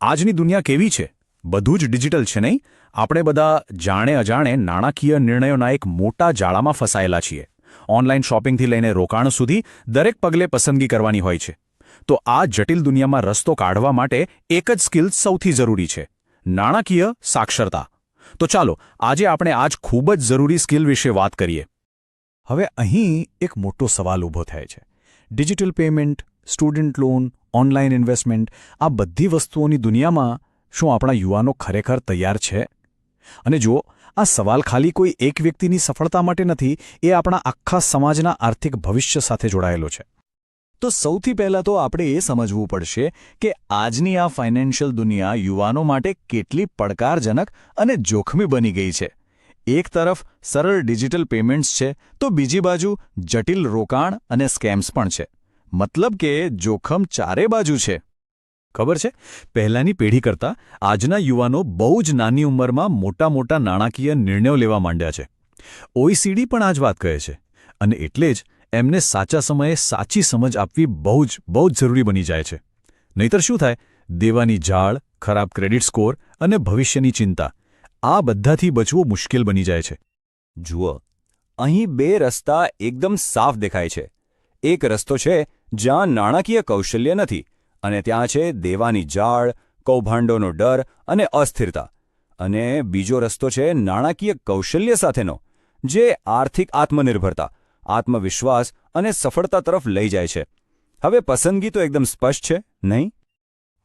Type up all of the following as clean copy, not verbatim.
આજની દુનિયા કેવી છે? બધું જ ડિજિટલ છે નહીં? આપણે બધા જાણે અજાણે નાણાકીય નિર્ણયોના એક મોટા જાળામાં ફસાયેલા છીએ. ઓનલાઈન શોપિંગથી લઈને રોકાણ સુધી દરેક પગલે પસંદગી કરવાની હોય છે. તો આ જટિલ દુનિયામાં રસ્તો કાઢવા માટે એક જ સ્કિલ સૌથી જરૂરી છે: નાણાકીય સાક્ષરતા. તો ચાલો આજે આપણે આ જ ખૂબ જ જરૂરી સ્કિલ વિશે વાત કરીએ. હવે અહીં એક મોટો સવાલ ઊભો થાય છે. Digital payment, student loan, online investment, આ બધી વસ્તુઓની દુનિયામાં શું આપણા યુવાનો ખરેખર તૈયાર છે? અને જુઓ, આ સવાલ ખાલી કોઈ એક વ્યક્તિની સફળતા માટે નથી, એ આપણા આખા સમાજના આર્થિક ભવિષ્ય સાથે જોડાયેલો છે. તો સૌથી પહેલાં તો આપણે એ સમજવું પડશે કે આજની આ ફાઇનાન્શિયલ દુનિયા યુવાનો માટે કેટલી પડકારજનક અને જોખમી બની ગઈ છે. એક તરફ સરળ ડિજિટલ પેમેન્ટ્સ છે, તો બીજી બાજુ જટિલ રોકાણ અને સ્કેમ્સ પણ છે. મતલબ કે જોખમ ચારે બાજુ છે. ખબર છે, પહેલાંની પેઢી કરતાં આજના યુવાનો બહુ જ નાની ઉંમરમાં મોટા મોટા નાણાકીય નિર્ણયો લેવા માંડ્યા છે. OECD પણ આ જ વાત કહે છે. અને એટલે જ એમને સાચા સમયે સાચી સમજ આપવી બહુ જ જરૂરી બની જાય છે. નહીતર શું થાય? દેવાની જાળ, ખરાબ ક્રેડિટ સ્કોર અને ભવિષ્યની ચિંતા, આ બધાથી બચવું મુશ્કેલ બની જાય છે. જુઓ, અહીં બે રસ્તા એકદમ સાફ દેખાય છે. એક રસ્તો છે જ્યાં નાણાકીય કૌશલ્ય નથી, અને ત્યાં છે દેવાની જાળ, કૌભાંડોનો ડર અને અસ્થિરતા. અને બીજો રસ્તો છે નાણાકીય કૌશલ્ય સાથેનો, જે આર્થિક આત્મનિર્ભરતા, આત્મવિશ્વાસ અને સફળતા તરફ લઈ જાય છે. હવે પસંદગી તો એકદમ સ્પષ્ટ છે, નહીં?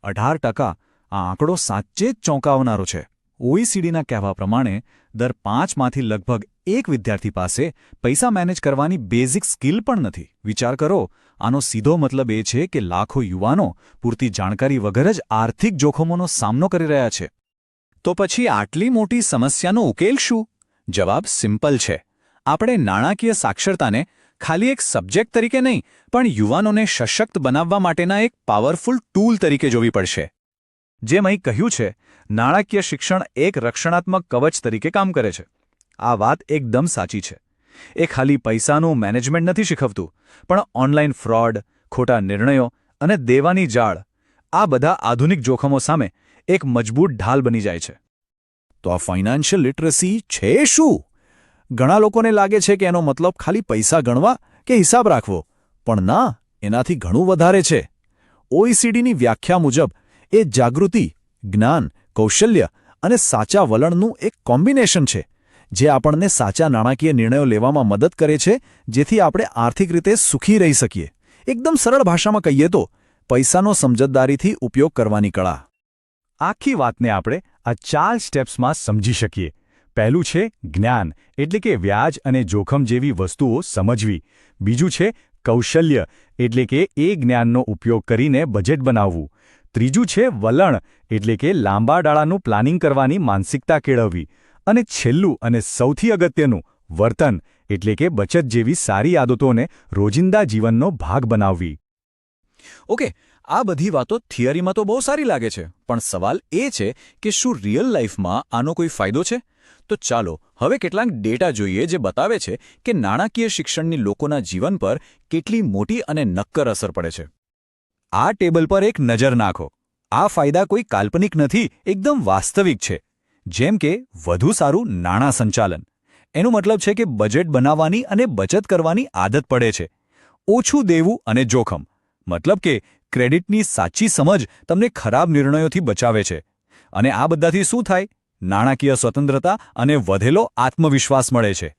18%. આ આંકડો સાચે જ ચોંકાવનારો છે. OECDના કહેવા પ્રમાણે દર 5માંથી લગભગ એક વિદ્યાર્થી પાસે પૈસા મેનેજ કરવાની બેઝિક સ્કિલ પણ નથી. વિચાર કરો, આનો સીધો મતલબ એ છે કે લાખો યુવાનો પૂરતી જાણકારી વગર જ આર્થિક જોખમોનો સામનો કરી રહ્યા છે. તો પછી આટલી મોટી સમસ્યાનો ઉકેલ શું? જવાબ સિમ્પલ છે. આપણે નાણાકીય સાક્ષરતાને ખાલી એક સબ્જેક્ટ તરીકે નહીં, પણ યુવાનોને સશક્ત બનાવવા માટેના એક પાવરફુલ ટૂલ તરીકે જોવી પડશે. જેમ અહીં કહ્યું છે, નાણાકીય શિક્ષણ એક રક્ષણાત્મક કવચ તરીકે કામ કરે છે. આ વાત એકદમ સાચી છે. એ ખાલી પૈસાનું મેનેજમેન્ટ નથી શીખવતું, પણ ઓનલાઈન ફ્રોડ, ખોટા નિર્ણયો અને દેવાની જાળ, આ બધા આધુનિક જોખમો સામે એક મજબૂત ઢાલ બની જાય છે. તો આ ફાઇનાન્શિયલ લિટરસી છે શું? ઘણા લોકોને લાગે છે કે એનો મતલબ ખાલી પૈસા ગણવા કે હિસાબ રાખવો, પણ ના, એનાથી ઘણું વધારે છે. OECDની વ્યાખ્યા મુજબ એ જાગૃતિ, જ્ઞાન, કૌશલ્ય અને સાચા વલણનું એક કોમ્બિનેશન છે, જે આપણને સાચા નાણાકીય નિર્ણયો લેવામાં મદદ કરે છે, જેથી આપણે આર્થિક રીતે સુખી રહી શકીએ. એકદમ સરળ ભાષામાં કહીએ તો પૈસાનો સમજદારીથી ઉપયોગ કરવાની કળા. આખી વાતને આપણે આ 4 સ્ટેપ્સમાં સમજી શકીએ. પહેલું છે જ્ઞાન, એટલે કે વ્યાજ અને જોખમ જેવી વસ્તુઓ સમજવી. બીજું છે કૌશલ્ય, એટલે કે એ જ્ઞાનનો ઉપયોગ કરીને બજેટ બનાવવું. ત્રીજું છે વલણ, એટલે કે લાંબા ગાળાનું પ્લાનિંગ કરવાની માનસિકતા કેળવવી. અને છેલ્લું અને સૌથી અગત્યનું વર્તન, એટલે કે બચત જેવી સારી આદતોને રોજિંદા જીવનનો ભાગ બનાવવી. ઓકે, આ બધી વાતો થિયરીમાં તો બહુ સારી લાગે છે, પણ સવાલ એ છે કે શું રિયલ લાઈફમાં આનો કોઈ ફાયદો છે? તો ચાલો હવે કેટલાક ડેટા જોઈએ જે બતાવે છે કે નાણાકીય શિક્ષણની લોકોના જીવન પર કેટલી મોટી અને નક્કર અસર પડે છે. આ ટેબલ પર એક નજર નાખો. આ ફાયદા કોઈ કાલ્પનિક નથી, એકદમ વાસ્તવિક છે. જેમ કે વધુ સારું નાણાં સંચાલન. એનો મતલબ છે કે બજેટ બનાવવાની અને બચત કરવાની આદત પડે છે. ઓછું દેવું અને જોખમ, મતલબ કે ક્રેડિટની સાચી સમજ તમને ખરાબ નિર્ણયોથી બચાવે છે. અને આ બધાથી શું થાય? નાણાકીય સ્વતંત્રતા અને વધેલો આત્મવિશ્વાસ મળે છે.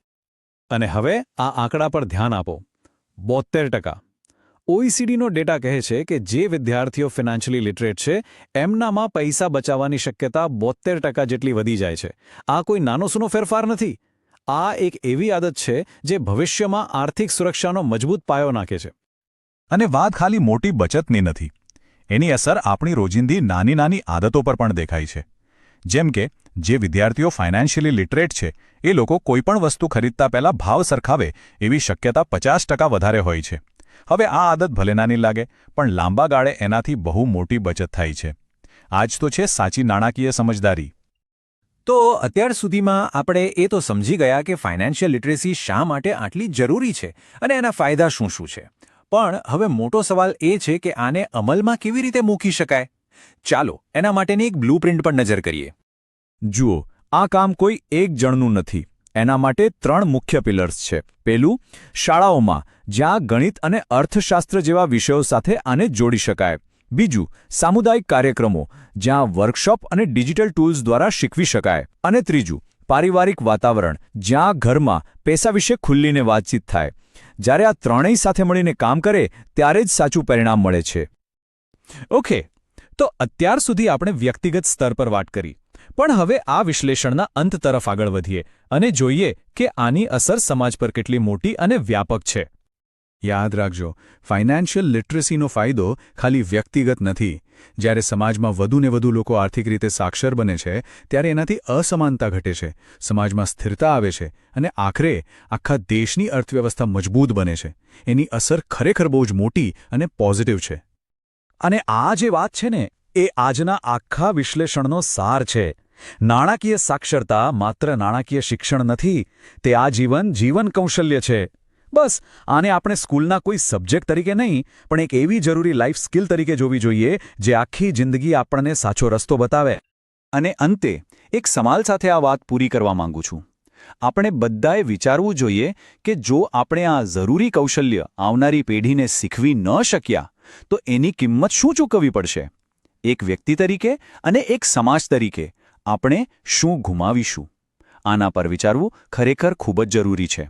અને હવે આ આંકડા પર ધ્યાન આપો. 72%. OECDનો ડેટા કહે છે કે જે વિદ્યાર્થીઓ ફાઇનાન્શિયલી લિટરેટ છે, એમનામાં પૈસા બચાવવાની શક્યતા 72% જેટલી વધી જાય છે. આ કોઈ નાનો સૂનો ફેરફાર નથી. આ એક એવી આદત છે જે ભવિષ્યમાં આર્થિક સુરક્ષાનો મજબૂત પાયો નાખે છે. અને વાત ખાલી મોટી બચતની નથી. એની અસર આપણી રોજિંદી નાની નાની આદતો પર પણ દેખાય છે. જેમ કે જે વિદ્યાર્થીઓ ફાઇનાન્શિયલી લિટરેટ છે, એ લોકો કોઈપણ વસ્તુ ખરીદતા પહેલાં ભાવ સરખાવે એવી શક્યતા 50% વધારે હોય છે. હવે આ આદત ભલે નાની લાગે, પણ લાંબા ગાળે એનાથી બહુ મોટી બચત થાય છે. આ જ તો છે સાચી નાણાકીય સમજદારી. તો અત્યાર સુધીમાં આપણે એ તો સમજી ગયા કે ફાઇનાન્શિયલ લિટરેસી શા માટે આટલી જરૂરી છે અને એના ફાયદા શું શું છે. પણ હવે મોટો સવાલ એ છે કે આને અમલમાં કેવી રીતે મૂકી શકાય? ચાલો એના માટેની એક બ્લુપ્રિન્ટ પર નજર કરીએ. જુઓ, આ કામ કોઈ એક જણનું નથી. એના માટે 3 મુખ્ય પિલર્સ છે. પહેલું, શાળાઓમાં જ્યાં ગણિત અને અર્થશાસ્ત્ર જેવા વિષયો સાથે આને જોડી શકાય. બીજું, સામુદાયિક કાર્યક્રમો જ્યાં વર્કશોપ અને ડિજિટલ ટૂલ્સ દ્વારા શીખવી શકાય. અને ત્રીજું, પારિવારિક વાતાવરણ જ્યાં ઘરમાં પૈસા વિશે ખુલ્લીને વાતચીત થાય. જ્યારે આ ત્રણેય સાથે મળીને કામ કરે ત્યારે જ સાચું પરિણામ મળે છે. ઓકે, તો અત્યાર સુધી આપણે વ્યક્તિગત સ્તર પર વાત કરી, પણ હવે આ વિશ્લેષણના અંત તરફ આગળ વધીએ અને જોઈએ કે આની અસર સમાજ પર કેટલી મોટી અને વ્યાપક છે. યાદ રાખજો, ફાઇનાન્શિયલ લિટરસીનો ફાયદો ખાલી વ્યક્તિગત નથી. જ્યારે સમાજમાં વધુને વધુ લોકો આર્થિક રીતે સાક્ષર બને છે ત્યારે એનાથી અસમાનતા ઘટે છે, સમાજમાં સ્થિરતા આવે છે અને આખરે આખા દેશની અર્થવ્યવસ્થા મજબૂત બને છે. એની અસર ખરેખર બહુ જ મોટી અને પોઝિટિવ છે. અને આ જે વાત છે ને, એ આજના આખા વિશ્લેષણનો સાર છે. નાણાકીય સાક્ષરતા માત્ર નાણાકીય શિક્ષણ નથી, તે જીવન કૌશલ્ય છે. બસ આને આપણે સ્કૂલના કોઈ સબ્જેક્ટ તરીકે નહીં, પણ એક એવી જરૂરી લાઈફ સ્કિલ તરીકે જોવી જોઈએ જે આખી જિંદગી આપણને સાચો રસ્તો બતાવે. અને અંતે એક સવાલ સાથે આ વાત પૂરી કરવા માંગુ છું. આપણે બધાએ વિચારવું જોઈએ કે જો આપણે આ જરૂરી કૌશલ્ય આવનારી પેઢીને શીખવી ન શક્યા તો એની કિંમત શું ચૂકવવી પડશે? એક વ્યક્તિ તરીકે અને એક સમાજ તરીકે આપણે શું ગુમાવીશું? આના પર વિચારવું ખરેખર ખૂબ જ જરૂરી છે.